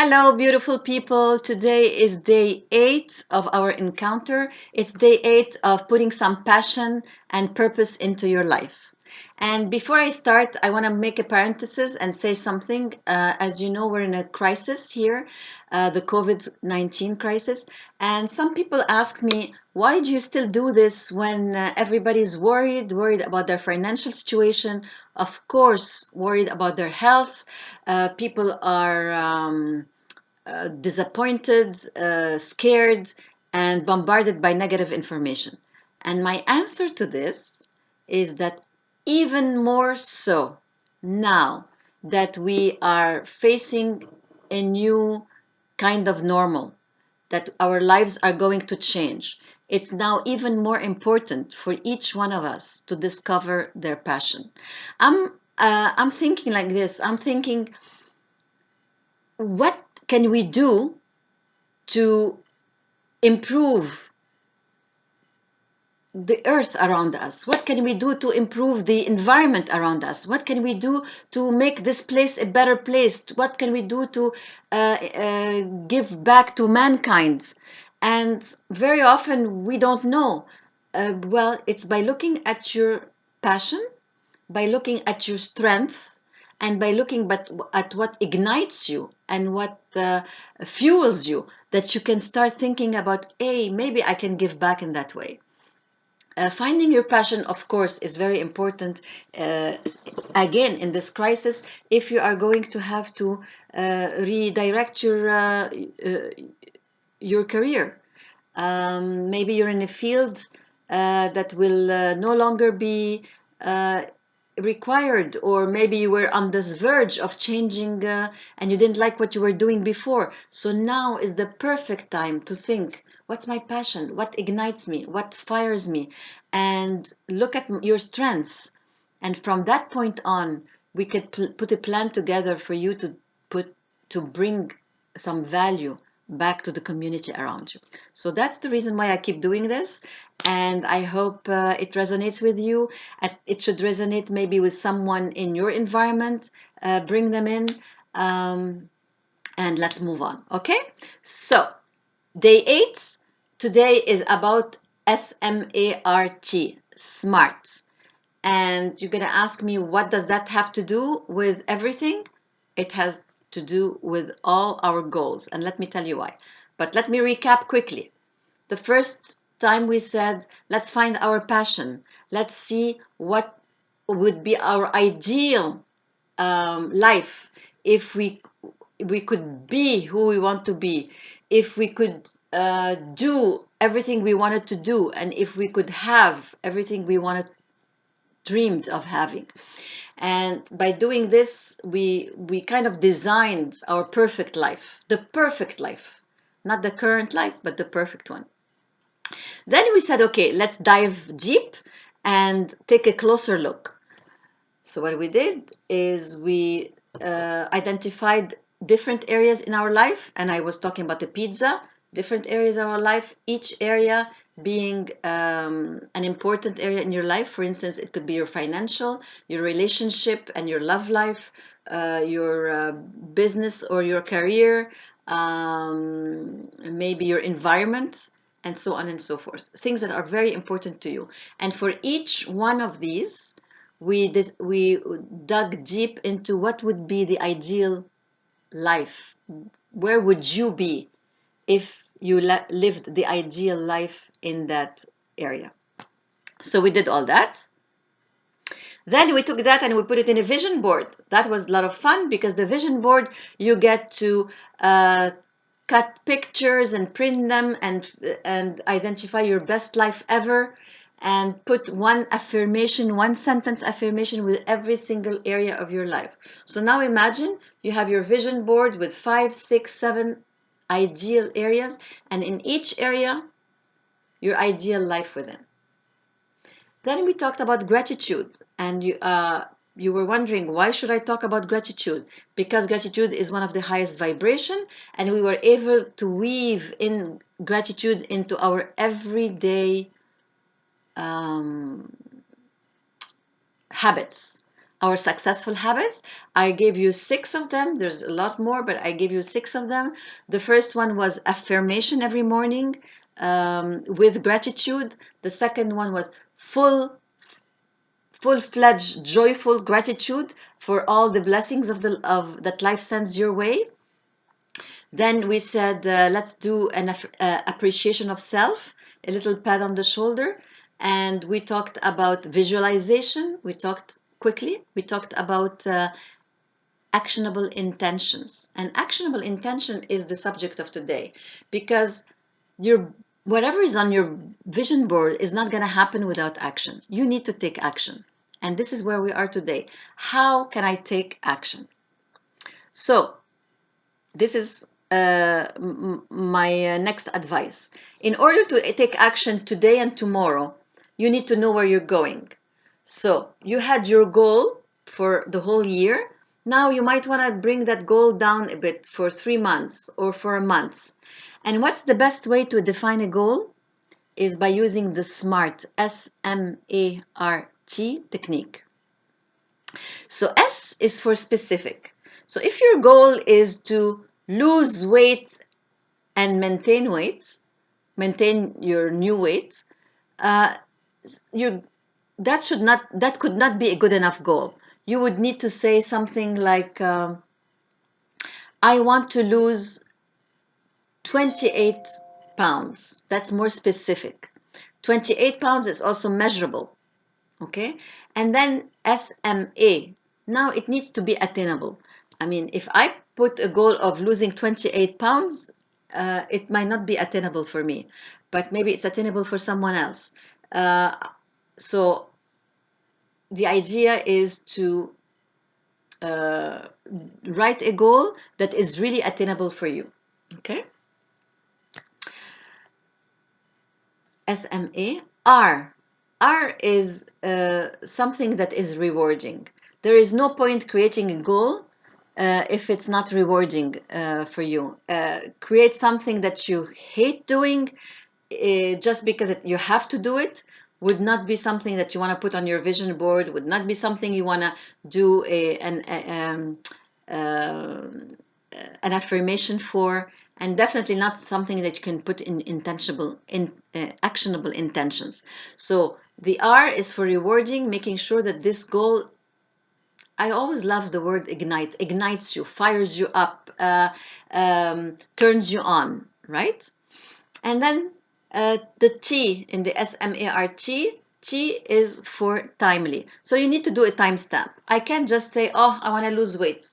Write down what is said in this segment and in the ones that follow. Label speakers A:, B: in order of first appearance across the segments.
A: Hello, beautiful people. Today is day 8 of our encounter. It's day 8 of putting some passion and purpose into your life. And before I start, I want to make a parenthesis and say something. As you know, we're in a crisis here, the COVID-19 crisis. And some people ask me, why do you still do this when everybody's worried about their financial situation, of course, worried about their health. People are disappointed, scared, and bombarded by negative information. And my answer to this is that even more so now that we are facing a new kind of normal, that our lives are going to change. It's now even more important for each one of us to discover their passion. I'm thinking like this. I'm thinking, what can we do to improve the earth around us? What can we do to improve the environment around us? What can we do to make this place a better place? What can we do to give back to mankind? And very often we don't know. Well, it's by looking at your passion, by looking at your strength, and by looking at what ignites you and what fuels you, that you can start thinking about, hey, maybe I can give back in that way. Finding your passion, of course, is very important. Again, in this crisis, if you are going to have to redirect your career, maybe you're in a field that will no longer be required, or maybe you were on this verge of changing and you didn't like what you were doing before. So now is the perfect time to think, what's my passion? What ignites me? What fires me? And look at your strengths. And from that point on, we could put a plan together for you to bring some value back to the community around you. So that's the reason why I keep doing this, and I hope it resonates with you. It should resonate maybe with someone in your environment. Bring them in, and let's move on. Okay, so day 8 today is about SMART, smart. And you're going to ask me, what does that have to do with everything? It has to do with all our goals. And let me tell you why. But let me recap quickly. The first time we said, let's find our passion. Let's see what would be our ideal life if we could be who we want to be, if we could do everything we wanted to do, and if we could have everything we wanted dreamed of having. And by doing this, we kind of designed our perfect life, the perfect life, not the current life, but the perfect one. Then we said, okay, let's dive deep and take a closer look. So what we did is we identified different areas in our life, and I was talking about the pizza, different areas of our life, each area being an important area in your life. For instance, it could be your financial, your relationship and your love life, your business or your career, maybe your environment, and so on and so forth. Things that are very important to you. And for each one of these, we dug deep into what would be the ideal life. Where would you be if you lived the ideal life in that area? So we did all that. Then we took that and we put it in a vision board. That was a lot of fun, because the vision board, you get to cut pictures and print them and identify your best life ever, and put one affirmation, one sentence affirmation with every single area of your life. So now imagine you have your vision board with 5, 6, 7 ideal areas, and in each area, your ideal life within. Then we talked about gratitude, and you were wondering, why should I talk about gratitude? Because gratitude is one of the highest vibration, and we were able to weave in gratitude into our everyday habits, our successful habits. I gave you 6 of them. There's a lot more, but I gave you 6 of them. The first one was affirmation every morning with gratitude. The second one was full-fledged joyful gratitude for all the blessings of that life sends your way. Then we said, let's do an appreciation of self, a little pat on the shoulder. And we talked about visualization. We talked about actionable intentions. And actionable intention is the subject of today, because whatever is on your vision board is not going to happen without action. You need to take action. And this is where we are today. How can I take action? So this is my next advice. In order to take action today and tomorrow, you need to know where you're going. So you had your goal for the whole year. Now you might want to bring that goal down a bit for 3 months or for a month. And what's the best way to define a goal? Is by using the SMART, S-M-A-R-T technique. So S is for specific. So if your goal is to lose weight and maintain your new weight, that could not be a good enough goal. You would need to say something like, I want to lose 28 pounds. That's more specific. 28 pounds is also measurable. Okay? And then SMA. Now it needs to be attainable. I mean, if I put a goal of losing 28 pounds, it might not be attainable for me, but maybe it's attainable for someone else. So the idea is to write a goal that is really attainable for you. Okay? SMA. R is something that is rewarding. There is no point creating a goal if it's not rewarding for you. Create something that you hate doing just because you have to do it. Would not be something that you want to put on your vision board, would not be something you want to do an affirmation for, and definitely not something that you can put in actionable intentions. So the R is for rewarding, making sure that this goal, I always love the word ignite, ignites you, fires you up, turns you on, right? And then the T in the SMART, T is for timely. So you need to do a timestamp. I can't just say, oh, I want to lose weight.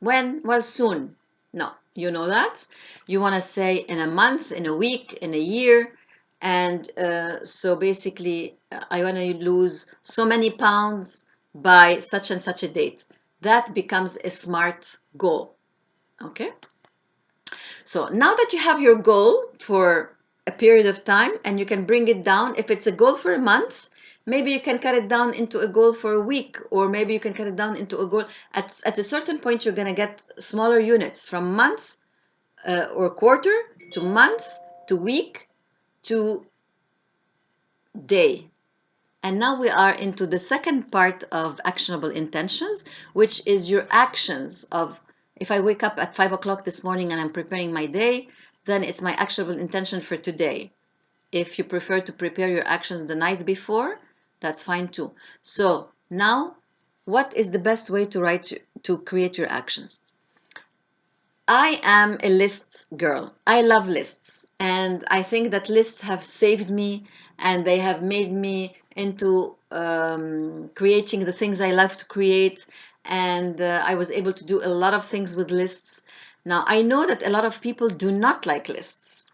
A: When? Well, soon. No, you know that. You want to say in a month, in a week, in a year. And so basically, I want to lose so many pounds by such and such a date. That becomes a SMART goal. Okay? So now that you have your goal for a period of time and you can bring it down, if it's a goal for a month, maybe you can cut it down into a goal for a week, or maybe you can cut it down into a goal. At a certain point, you're going to get smaller units from month or quarter to month to week to day. And now we are into the second part of actionable intentions, which is your actions of, if I wake up at 5 o'clock this morning and I'm preparing my day, then it's my actionable intention for today. If you prefer to prepare your actions the night before, that's fine too. So now, what is the best way to create your actions? I am a lists girl. I love lists. And I think that lists have saved me, and they have made me into creating the things I love to create. And I was able to do a lot of things with lists. Now, I know that a lot of people do not like lists.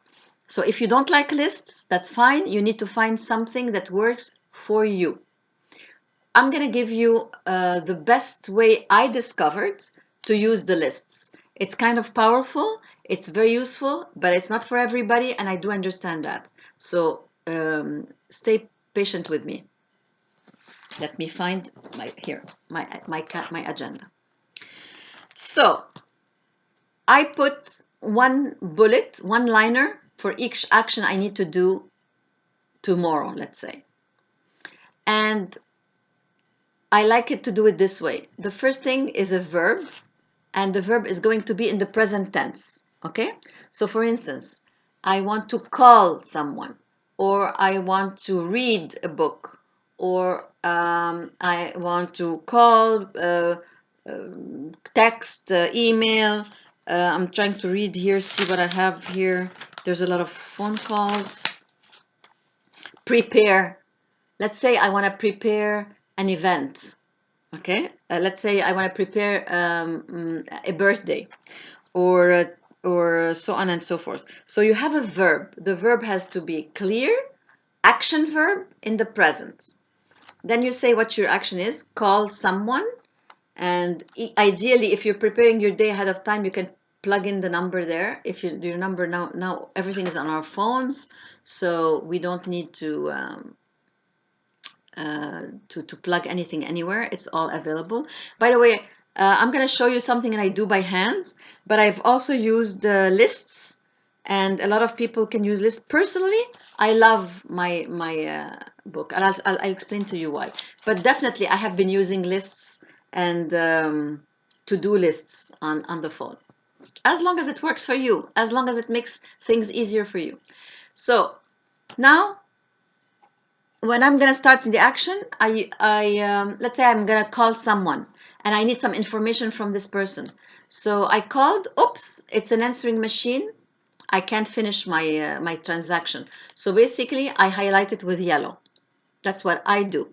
A: So if you don't like lists, that's fine. You need to find something that works for you. I'm going to give you the best way I discovered to use the lists. It's kind of powerful, it's very useful, but it's not for everybody, and I do understand that. So stay patient with me. Let me find my agenda. So I put one bullet, one liner for each action I need to do tomorrow, let's say. And I like it to do it this way. The first thing is a verb, and the verb is going to be in the present tense. Okay? So for instance, I want to call someone, or I want to read a book, or I want to call, text, email. I'm trying to read here, see what I have here. There's a lot of phone calls. Prepare. Let's say I want to prepare an event. Okay, let's say I want to prepare a birthday, or or so on and so forth. So you have a verb. The verb has to be clear, action verb in the present. Then you say what your action is. Call someone, and ideally, if you're preparing your day ahead of time, you can plug in the number there. If your number now everything is on our phones, so we don't need to plug anything anywhere. It's all available. By the way, I'm going to show you something that I do by hand, but I've also used lists, and a lot of people can use lists. Personally, I love my book, and I'll explain to you why. But definitely, I have been using lists and to-do lists on the phone. As long as it works for you, as long as it makes things easier for you. So now when I'm gonna start the action, let's say I'm gonna call someone and I need some information from this person. So I called. Oops, it's an answering machine. I can't finish my transaction. So basically, I highlight it with yellow. That's what I do.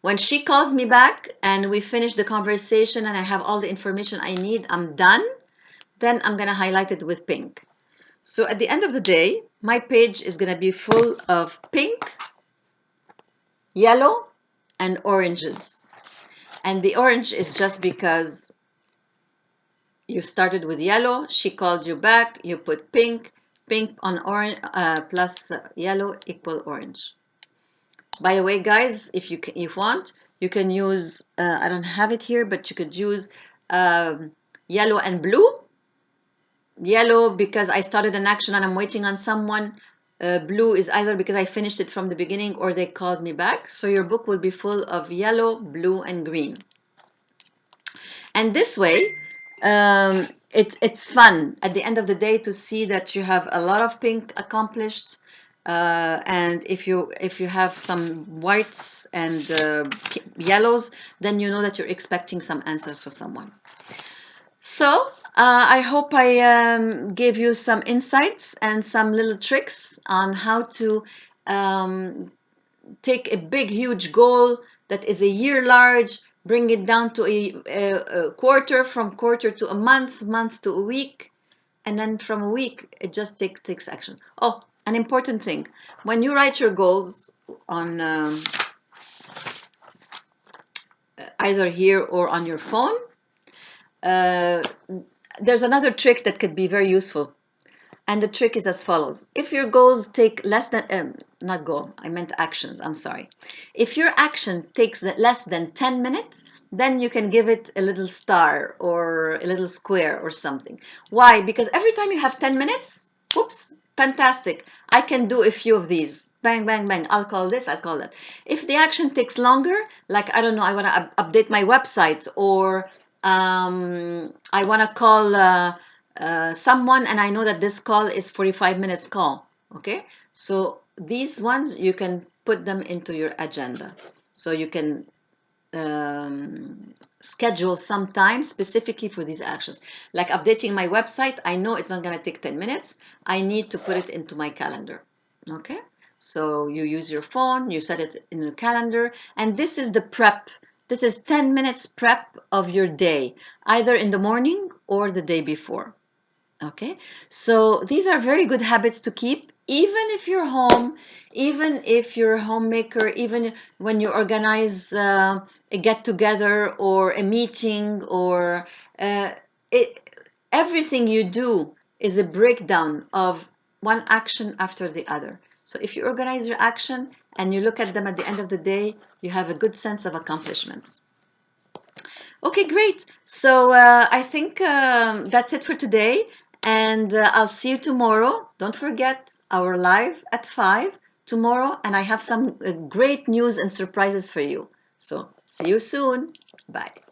A: When she calls me back and we finish the conversation and I have all the information I need, I'm done. Then I'm gonna highlight it with pink. So at the end of the day, my page is gonna be full of pink, yellow, and oranges. And the orange is just because you started with yellow, she called you back, you put pink, pink on orange plus yellow equal orange. By the way, guys, if you want, you can use, I don't have it here, but you could use yellow and blue. Yellow because I started an action and I'm waiting on someone. Blue is either because I finished it from the beginning or they called me back. So your book will be full of yellow, blue, and green. And this way, it's fun at the end of the day to see that you have a lot of pink accomplished. And if you have some whites and yellows, then you know that you're expecting some answers for someone. So I hope I gave you some insights and some little tricks on how to um, take a big, huge goal that is a year large, bring it down to a quarter, from quarter to a month to a week, and then from a week, it just takes action. Oh, an important thing. When you write your goals on either here or on your phone, uh, there's another trick that could be very useful. And the trick is as follows. If your goals take less than, not goal, I meant actions, I'm sorry. If your action takes less than 10 minutes, then you can give it a little star or a little square or something. Why? Because every time you have 10 minutes, oops, fantastic. I can do a few of these. Bang, bang, bang. I'll call this, I'll call that. If the action takes longer, like, I don't know, I want to update my website, or I want to call someone and I know that this call is 45 minutes call. Okay, so these ones you can put them into your agenda, so you can schedule some time specifically for these actions. Like updating my website, I know it's not going to take 10 minutes. I need to put it into my calendar. Okay, so you use your phone, you set it in your calendar, and this is the prep. This is 10 minutes prep of your day, either in the morning or the day before. Okay, so these are very good habits to keep, even if you're home, even if you're a homemaker, even when you organize a get together or a meeting, or uh, it, everything you do is a breakdown of one action after the other. So if you organize your action and you look at them at the end of the day, you have a good sense of accomplishments. Okay, great. So I think that's it for today. And I'll see you tomorrow. Don't forget our live at 5 tomorrow. And I have some great news and surprises for you. So see you soon. Bye.